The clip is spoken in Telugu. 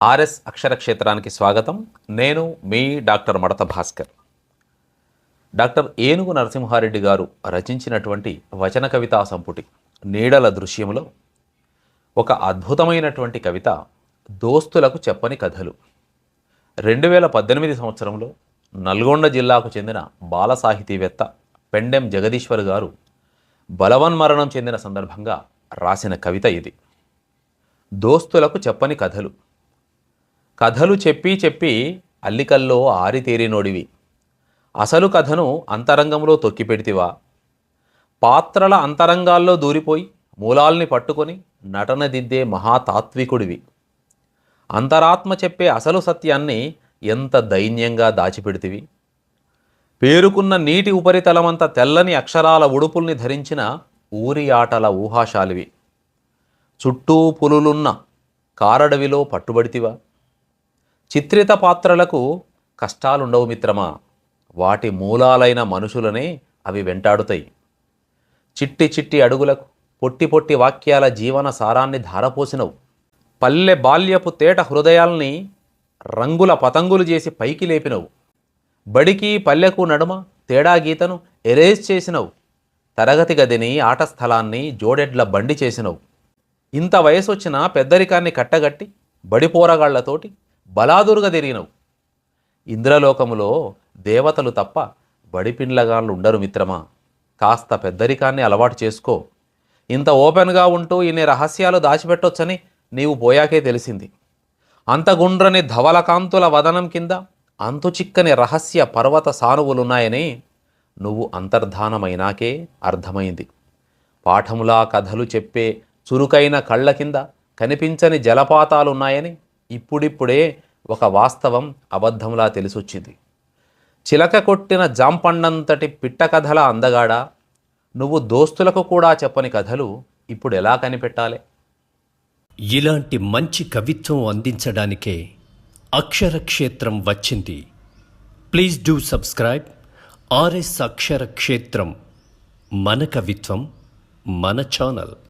ఆర్ఎస్ అక్షర క్షేత్రానికి స్వాగతం. నేను మీ డాక్టర్ మడత భాస్కర్. డాక్టర్ ఏనుగు నరసింహారెడ్డి గారు రచించినటువంటి వచన కవితా సంపుటి నీడల దృశ్యంలో ఒక అద్భుతమైనటువంటి కవిత దోస్తులకు చెప్పని కథలు. 2018 సంవత్సరంలో నల్గొండ జిల్లాకు చెందిన బాల సాహితీవేత్త పెండెం జగదీశ్వర్ గారు బలవన్మరణం చెందిన సందర్భంగా రాసిన కవిత ఇది. దోస్తులకు చెప్పని కథలు. కథలు చెప్పి చెప్పి అల్లికల్లో ఆరితేరినోడివి, అసలు కథను అంతరంగంలో తొక్కిపెడితివా? పాత్రల అంతరంగాల్లో దూరిపోయి మూలాల్ని పట్టుకొని నటన దిద్దే మహాతాత్వికుడివి. అంతరాత్మ చెప్పే అసలు సత్యాన్ని ఎంత దైన్యంగా దాచిపెడితివి. పేరుకున్న నీటి ఉపరితలమంత తెల్లని అక్షరాల ఉడుపుల్ని ధరించిన ఊరి ఆటల ఊహాశాలివి. చుట్టూ పులులున్న కారడవిలో పట్టుబడితివా? చిత్రిత పాత్రలకు కష్టాలుండవు మిత్రమా, వాటి మూలాలైన మనుషులనే అవి వెంటాడుతాయి. చిట్టి చిట్టి అడుగులకు పొట్టి పొట్టి వాక్యాల జీవన సారాన్ని ధారపోసినవు. పల్లె బాల్యపు తేట హృదయాల్ని రంగుల పతంగులు చేసి పైకి లేపినవు. బడికి పల్లెకు నడుమ తేడా గీతను ఎరేజ్ చేసినవు. తరగతి గదిని ఆట స్థలాన్ని జోడెడ్ల బండి చేసినవు. ఇంత వయసొచ్చిన పెద్దరికాన్ని కట్టగట్టి బడిపోరగాళ్లతోటి బలాదురుగా తిరిగినవు. ఇంద్రలోకములో దేవతలు తప్ప బడిపిండ్లగాళ్ళు ఉండరు మిత్రమా, కాస్త పెద్దరికాన్ని అలవాటు చేసుకో. ఇంత ఓపెన్గా ఉంటూ ఇన్ని రహస్యాలు దాచిపెట్టొచ్చని నీవు పోయాకే తెలిసింది. అంతగుండ్రని ధవలకాంతుల వదనం కింద అంతుచిక్కని రహస్య పర్వత సానువులున్నాయని నువ్వు అంతర్ధానమైనాకే అర్థమైంది. పాఠములా కథలు చెప్పే చురుకైన కళ్ళ కింద కనిపించని జలపాతాలున్నాయని ఇప్పుడిప్పుడే ఒక వాస్తవం అబద్ధంలా తెలిసొచ్చింది. చిలక కొట్టిన జాంపండంతటి పిట్ట కథల అందగాడా, నువ్వు దోస్తులకు కూడా చెప్పని కథలు ఇప్పుడు ఎలా కనిపెట్టాలి? ఇలాంటి మంచి కవిత్వం అందించడానికే అక్షర క్షేత్రం వచ్చింది. ప్లీజ్ డూ సబ్స్క్రైబ్ ఆర్ఎస్ అక్షర క్షేత్రం. మన కవిత్వం మన ఛానల్.